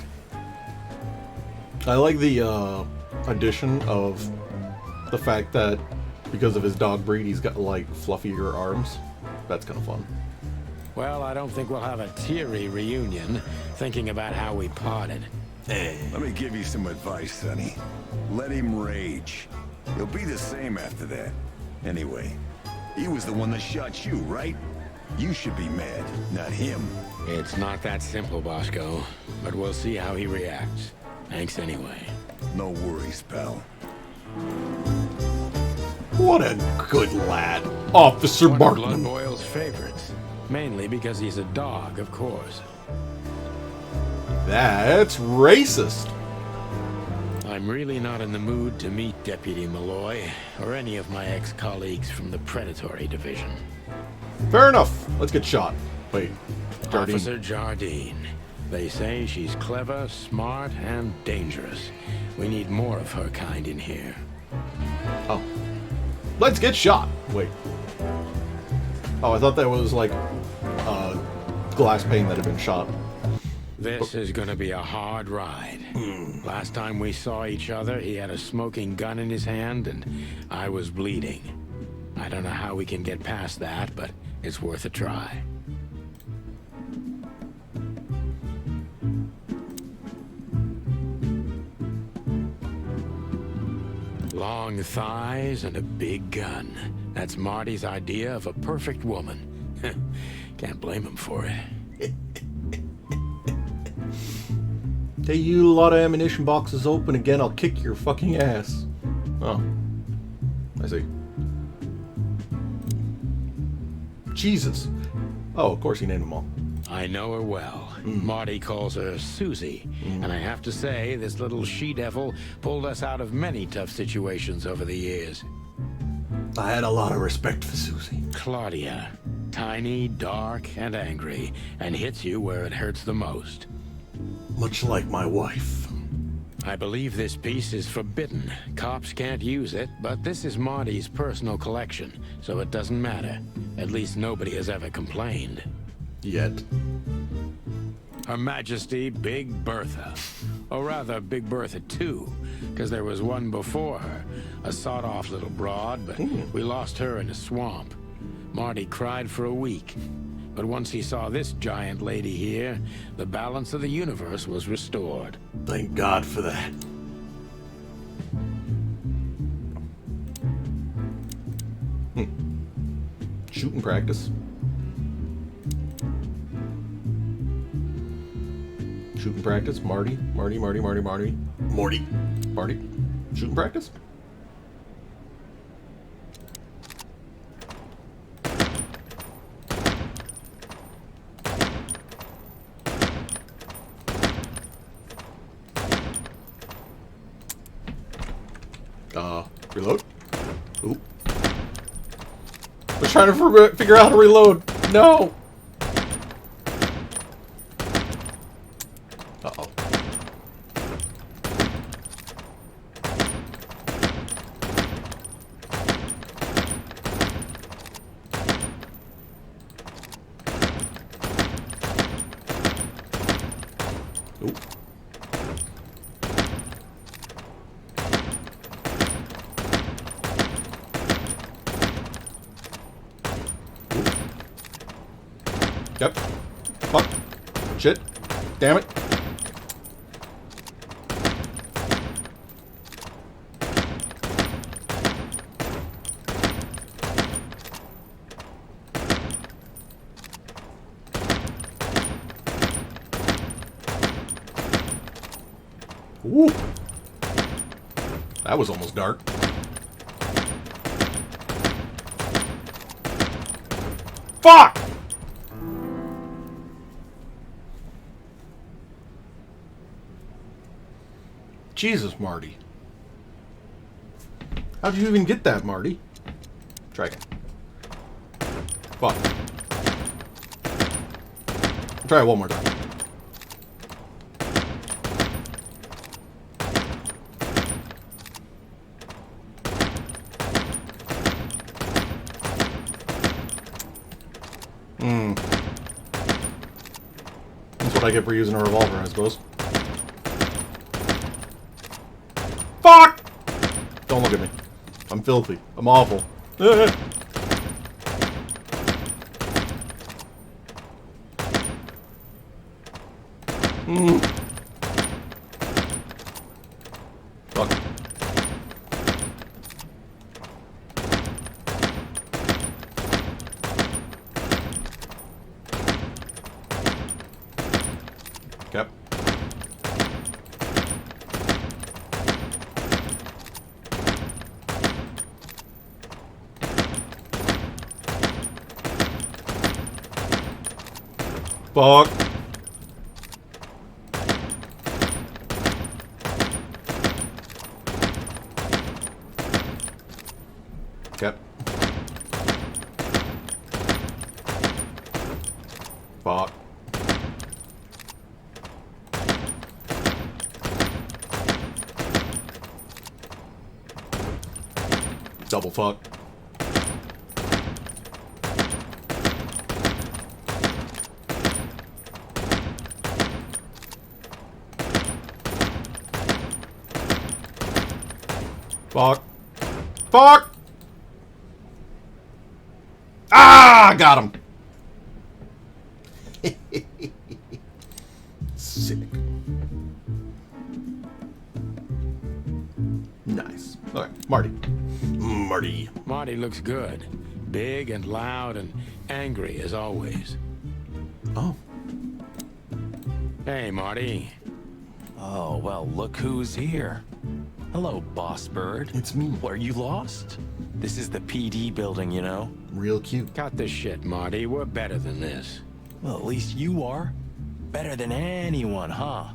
I like the addition of the fact that because of his dog breed, he's got like fluffier arms. That's kind of fun. Well, I don't think we'll have a teary reunion, thinking about how we parted. Let me give you some advice, Sonny. Let him rage. He'll be the same after that. Anyway, he was the one that shot you, right? You should be mad, not him. It's not that simple, Bosco, but we'll see how he reacts. Thanks anyway. No worries, pal. What a good lad. Officer One of Blood Bartman. Boyle's favorites. Mainly because he's a dog, of course. That's racist. I'm really not in the mood to meet Deputy Malloy, or any of my ex-colleagues from the Predatory Division. Fair enough. Let's get shot. Wait. Jardine. Officer Jardine. They say she's clever, smart, and dangerous. We need more of her kind in here. Oh. Let's get shot. Wait. Oh, I thought that was like glass pane that had been shot. This is gonna be a hard ride. Last time we saw each other, he had a smoking gun in his hand, and I was bleeding. I don't know how we can get past that, but it's worth a try. Long thighs and a big gun. That's Marty's idea of a perfect woman. Can't blame him for it. Hey, you lot of ammunition boxes open again, I'll kick your fucking ass. Oh. I see. Jesus. Oh, of course he named them all. I know her well. Marty calls her Susie. And I have to say, this little she-devil pulled us out of many tough situations over the years. I had a lot of respect for Susie. Claudia. Tiny, dark, and angry. And hits you where it hurts the most. Much like my wife. I believe this piece is forbidden. Cops can't use it, but this is Marty's personal collection, so it doesn't matter. At least nobody has ever complained. Yet. Her Majesty Big Bertha. Or rather, Big Bertha 2, because there was one before her. A sawed-off little broad, but we lost her in a swamp. Marty cried for a week. But once he saw this giant lady here, the balance of the universe was restored. Thank God for that. Shooting practice. Shooting practice. Marty. Shooting practice. Reload. Oop. I was trying to figure out how to reload. No. Uh-oh. Oop. Yep. Fuck. Shit. Damn it. Ooh. That was almost dark. Fuck! Jesus, Marty. How'd you even get that, Marty? Try again. Fuck. Try it one more time. That's what I get for using a revolver, I suppose. Fuck! Don't look at me. I'm filthy. I'm awful. Fuck. Yep. Fuck. Yep. Fuck. Double fuck. Fuck. Fuck! Ah! Got him! Sick. Nice. Alright, Marty. Marty. Marty looks good. Big and loud and angry as always. Oh. Hey, Marty. Oh, well, look who's here. Hello, Boss Bird. It's me. Were you lost? This is the PD building, you know? Real cute. Cut the shit, Marty. We're better than this. Well, at least you are. Better than anyone, huh?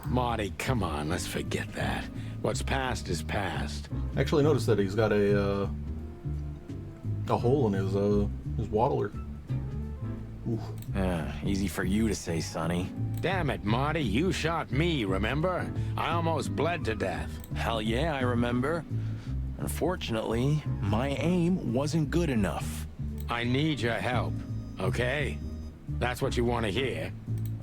Marty, come on. Let's forget that. What's past is past. I actually noticed that he's got a hole in his waddler. Oof. Yeah, easy for you to say, Sonny. Damn it, Marty. You shot me, remember? I almost bled to death. Hell yeah, I remember. Unfortunately, my aim wasn't good enough. I need your help, okay? That's what you want to hear.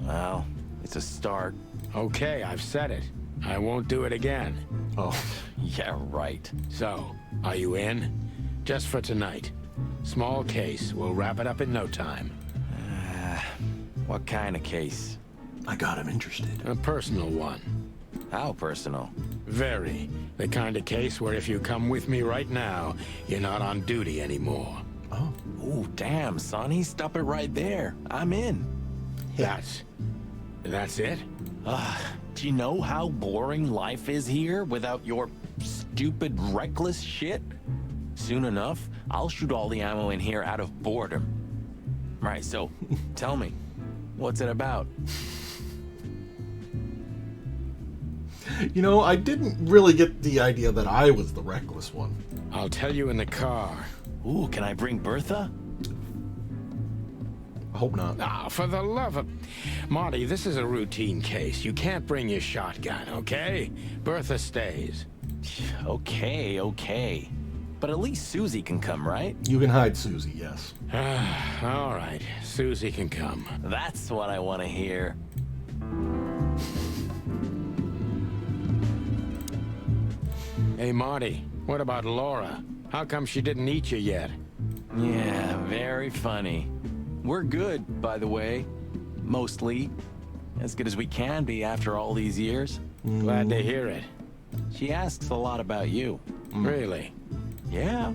Well, it's a start. Okay, I've said it. I won't do it again. Oh. Yeah, right. So, are you in? Just for tonight. Small case. We'll wrap it up in no time. What kind of case? I got him interested. A personal one. How personal? Very. The kind of case where if you come with me right now, you're not on duty anymore. Oh. Ooh, damn, Sonny. Stop it right there. I'm in. That's it? Do you know how boring life is here without your stupid, reckless shit? Soon enough, I'll shoot all the ammo in here out of boredom. Right, so, tell me, what's it about? You know, I didn't really get the idea that I was the reckless one. I'll tell you in the car. Ooh, can I bring Bertha? I hope not. Ah, for the love of... Marty, this is a routine case. You can't bring your shotgun, okay? Bertha stays. Okay. But at least Susie can come, right? You can hide Susie, yes. All right, Susie can come. That's what I want to hear. Hey, Marty, what about Laura? How come she didn't eat you yet? Yeah, very funny. We're good, by the way. Mostly. As good as we can be after all these years. Glad to hear it. She asks a lot about you. Really? Yeah.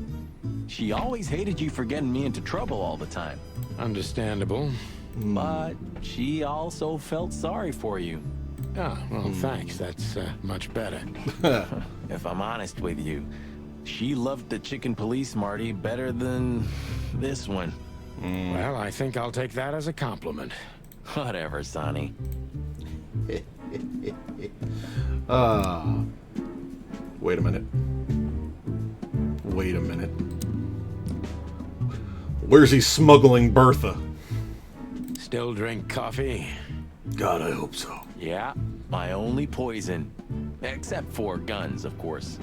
She always hated you for getting me into trouble all the time. Understandable. But she also felt sorry for you. Oh, well, thanks. That's much better. If I'm honest with you, she loved the chicken police, Marty, better than this one. Well, I think I'll take that as a compliment. Whatever, Sonny. Wait a minute. Wait a minute. Where's he smuggling Bertha? Still drink coffee? God, I hope so. Yeah, my only poison. Except for guns, of course.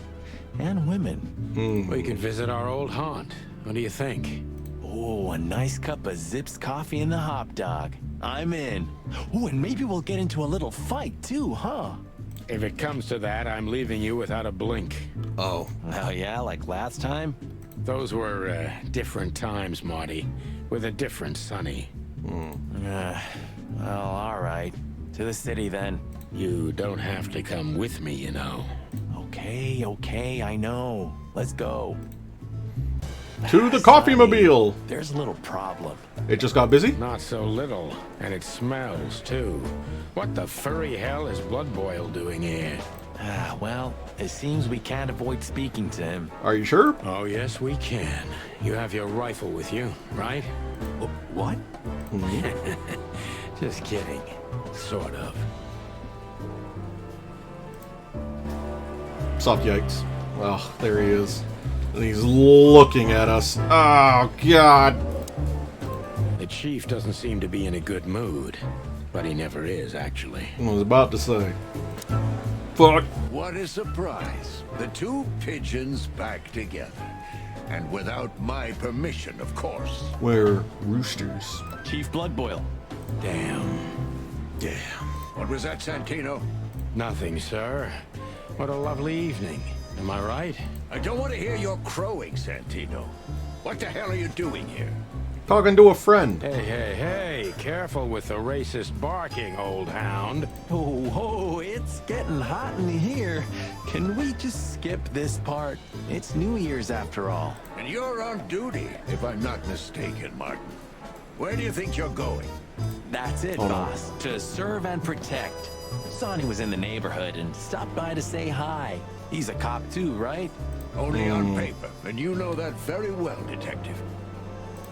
And women. We could visit our old haunt. What do you think? Oh, a nice cup of Zips coffee and the hop dog. I'm in. Oh, and maybe we'll get into a little fight too, huh? If it comes to that, I'm leaving you without a blink. Oh. Oh yeah, like last time? Those were different times, Marty. With a different Sonny. Well, all right. To the city then. You don't have to come with me, you know. Okay, I know. Let's go. To the coffee-mobile! There's a little problem. It just got busy? Not so little. And it smells, too. What the furry hell is Blood Boil doing here? Well, it seems we can't avoid speaking to him. Are you sure? Oh, yes, we can. You have your rifle with you, right? What? Just kidding. Sort of. Soft yikes. Oh, there he is. And he's looking at us. Oh, God. The chief doesn't seem to be in a good mood. But he never is, actually. I was about to say. Fuck. What a surprise. The two pigeons back together. And without my permission, of course. We're roosters. Chief Bloodboil. Damn. What was that, Santino? Nothing, sir. What a lovely evening. Am I right? I don't want to hear your crowing, Santino. What the hell are you doing here? Talking to a friend. Hey, careful with the racist barking, old hound. Oh, it's getting hot in here. Can we just skip this part? It's New Year's after all. And you're on duty, if I'm not mistaken, Martin. Where do you think you're going? That's it, boss. To serve and protect. Sonny was in the neighborhood and stopped by to say hi. He's a cop too, right? Only on paper, and you know that very well, Detective.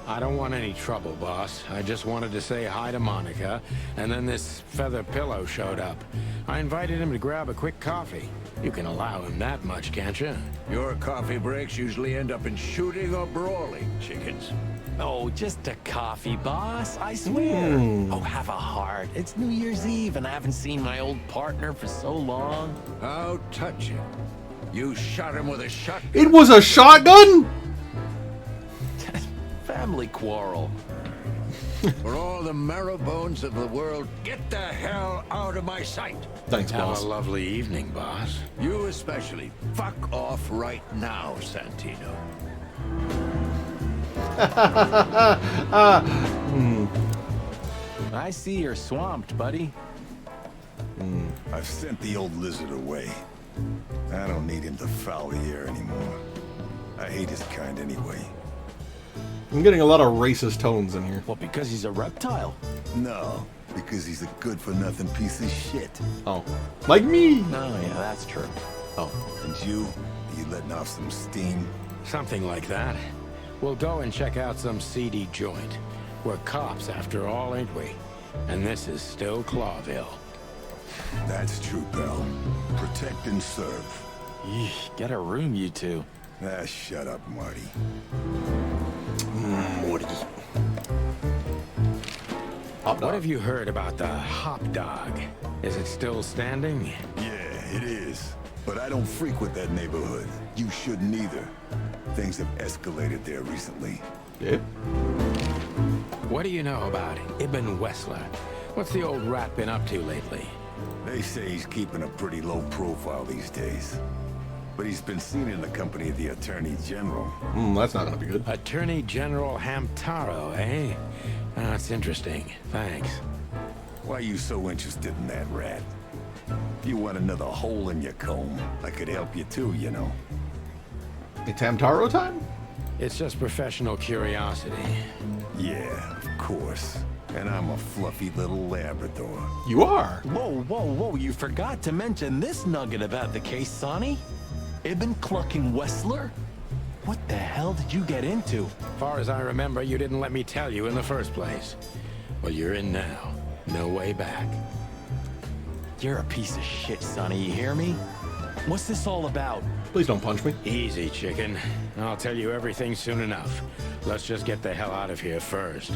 I don't want any trouble, boss. I just wanted to say hi to Monica, and then this feather pillow showed up. I invited him to grab a quick coffee. You can allow him that much, can't you? Your coffee breaks usually end up in shooting or brawling, chickens. Oh, just a coffee, boss. I swear. Oh, have a heart. It's New Year's Eve, and I haven't seen my old partner for so long. How touching. You shot him with a shotgun? It was a shotgun? Family quarrel. For all the marrow bones of the world, get the hell out of my sight. Thanks, boss. Have a lovely evening, boss. You especially. Fuck off right now, Santino. I see you're swamped, buddy. I've sent the old lizard away. I don't need him to foul the air anymore. I hate his kind anyway. I'm getting a lot of racist tones in here. Well, because he's a reptile. No, because he's a good-for-nothing piece of shit. Oh. Like me! Oh, yeah, that's true. Oh. And you letting off some steam? Something like that. We'll go and check out some seedy joint. We're cops after all, ain't we? And this is still Clawville. That's true, pal. Protect and serve. Yeesh, get a room, you two. Ah, shut up, Marty. Morty. What have you heard about the hop dog? Is it still standing? Yeah, it is. But I don't frequent that neighborhood. You shouldn't either. Things have escalated there recently. Yeah? What do you know about Ibn Wessler? What's the old rat been up to lately? They say he's keeping a pretty low profile these days. But he's been seen in the company of the Attorney General. That's not gonna be good. Attorney General Hamtaro, eh? That's interesting. Thanks. Why are you so interested in that rat? If you want another hole in your comb, I could help you too, you know. It's Hamtaro time? It's just professional curiosity. Yeah, of course. And I'm a fluffy little Labrador. You are? Whoa, you forgot to mention this nugget about the case, Sonny. Ibn Clucking Wessler? What the hell did you get into? Far as I remember, you didn't let me tell you in the first place. Well, you're in now. No way back. You're a piece of shit, Sonny, you hear me? What's this all about? Please don't punch me. Easy, chicken. I'll tell you everything soon enough. Let's just get the hell out of here first.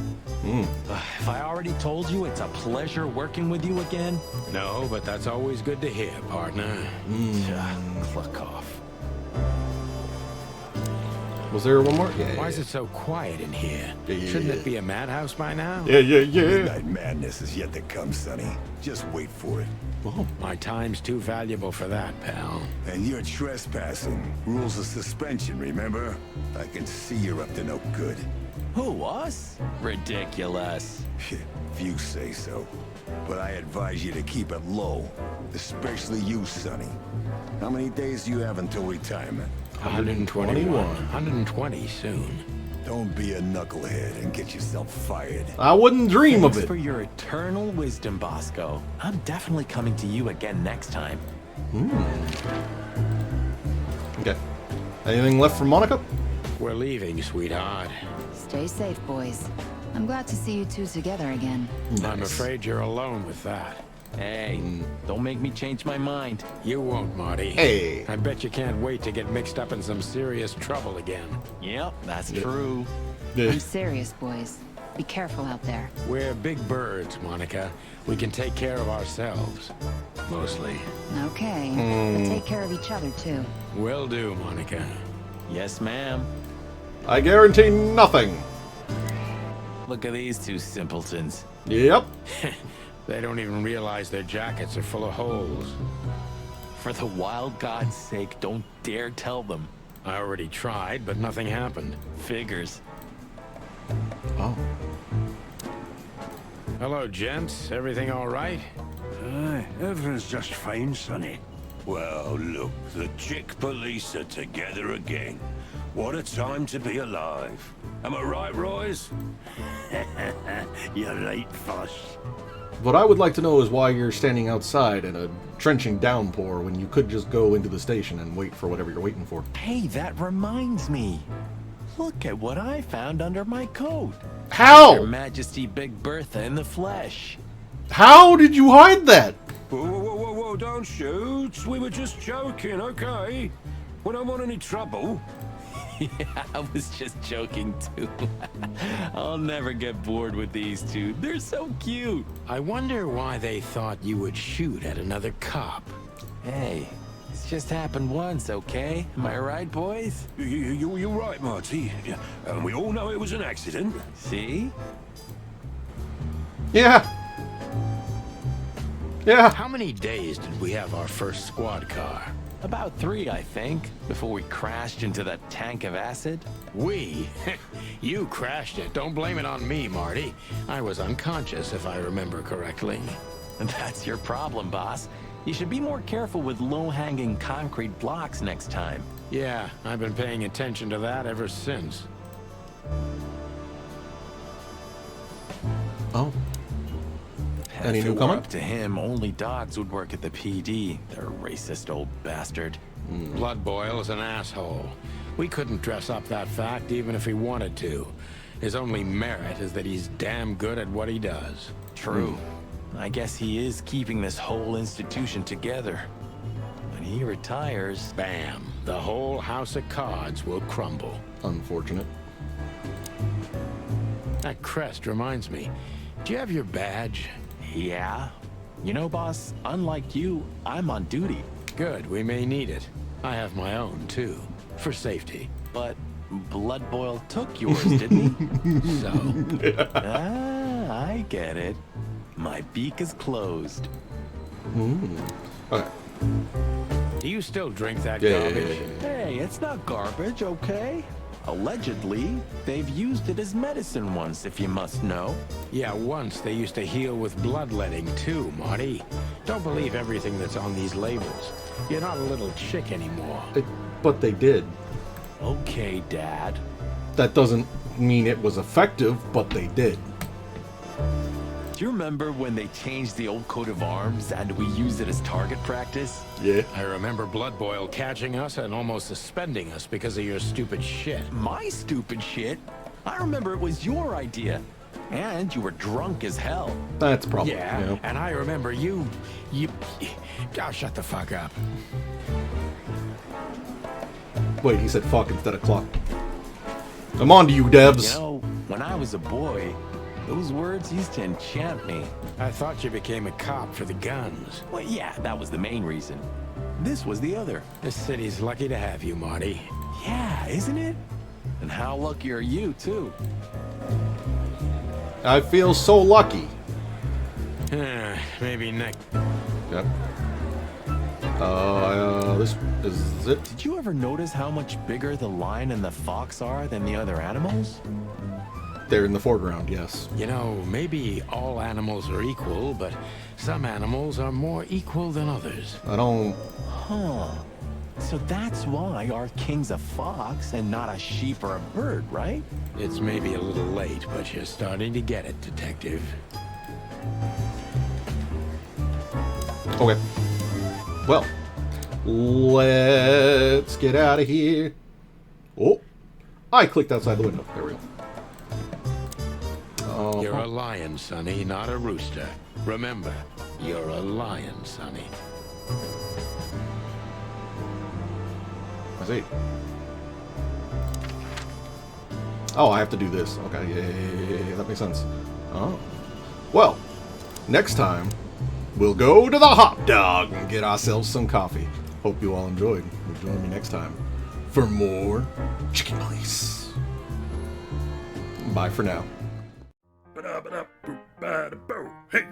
If I already told you, it's a pleasure working with you again. No, but that's always good to hear, partner. Cluck off. Was there one more? Yeah. Why is it so quiet in here? Yeah. Shouldn't it be a madhouse by now? Yeah. Midnight madness is yet to come, Sonny. Just wait for it. Oh. My time's too valuable for that, pal. And you're trespassing. Rules of suspension, remember? I can see you're up to no good. Who, us? Ridiculous. If you say so. But I advise you to keep it low. Especially you, Sonny. How many days do you have until retirement? 121. 120 soon. Don't be a knucklehead and get yourself fired. I wouldn't dream Thanks of it. for your eternal wisdom, Bosco. I'm definitely coming to you again next time. Okay. Anything left for Monica? We're leaving, sweetheart. Stay safe, boys. I'm glad to see you two together again. I'm afraid you're alone with that. Hey, don't make me change my mind. You won't, Marty. Hey. I bet you can't wait to get mixed up in some serious trouble again. Yep, that's true. I'm serious, boys. Be careful out there. We're big birds, Monica. We can take care of ourselves. Mostly. Okay. But take care of each other, too. Will do, Monica. Yes, ma'am. I guarantee nothing. Look at these two simpletons. Yep. They don't even realize their jackets are full of holes. For the wild God's sake, don't dare tell them. I already tried, but nothing happened. Figures. Oh. Hello, gents. Everything all right? Everything's just fine, Sonny. Well, look, the chick police are together again. What a time to be alive. Am I right, Royce? You're right, Fuss. What I would like to know is why you're standing outside in a trenching downpour when you could just go into the station and wait for whatever you're waiting for. Hey, that reminds me. Look at what I found under my coat. How? Your Majesty Big Bertha in the flesh. How did you hide that? Whoa, don't shoot. We were just joking, okay? We don't want any trouble. Yeah, I was just joking too. I'll never get bored with these two. They're so cute. I wonder why they thought you would shoot at another cop. Hey, it's just happened once, okay? Am I right, boys? You're right, Marty. Yeah, and we all know it was an accident. See? Yeah. Yeah. How many days did we have our first squad car? About 3, I think, before we crashed into that tank of acid. We? You crashed it. Don't blame it on me, Marty. I was unconscious, if I remember correctly. And that's your problem, boss. You should be more careful with low-hanging concrete blocks next time. Yeah, I've been paying attention to that ever since. Oh. Any If new it were comment? up to him, only dogs would work at the PD. They're a racist old bastard. Blood Boil is an asshole. We couldn't dress up that fact even if he wanted to. His only merit is that he's damn good at what he does. True. I guess he is keeping this whole institution together. When he retires... Bam. The whole house of cards will crumble. Unfortunate. That crest reminds me. Do you have your badge? Yeah. You know, boss, unlike you, I'm on duty. Good, we may need it. I have my own, too. For safety. But Blood Boil took yours, didn't he? So? I get it. My beak is closed. Okay. Do you still drink that Yeah. garbage? Hey, it's not garbage, okay? Allegedly, they've used it as medicine once, if you must know. Yeah, once they used to heal with bloodletting, too, Marty. Don't believe everything that's on these labels. You're not a little chick anymore. But they did. Okay, Dad. That doesn't mean it was effective, but they did. Do you remember when they changed the old coat of arms and we used it as target practice? Yeah. I remember Blood Boil catching us and almost suspending us because of your stupid shit. My stupid shit? I remember it was your idea. And you were drunk as hell. That's probably, Yeah, you know. and I remember you... Oh, shut the fuck up. Wait, he said fuck instead of clock. I'm on to you, devs. You know, when I was a boy, those words used to enchant me. I thought you became a cop for the guns. Well, yeah, that was the main reason. This was the other. This city's lucky to have you, Marty. Yeah, isn't it? And how lucky are you, too? I feel so lucky. Maybe next... Yep. This is it. Did you ever notice how much bigger the lion and the fox are than the other animals? They're in the foreground, yes. You know, maybe all animals are equal, but some animals are more equal than others. I don't... Huh. So that's why our king's a fox and not a sheep or a bird, right? It's maybe a little late, but you're starting to get it, Detective. Okay. Well, let's get out of here. Oh, I clicked outside the window. There we go. You're a lion, Sonny, not a rooster. Remember, you're a lion, Sonny. I see. Oh, I have to do this. Okay, yeah, that makes sense. Oh. Well, next time, we'll go to the hot dog and get ourselves some coffee. Hope you all enjoyed. Join me next time for more Chicken Police. Bye for now. Hey,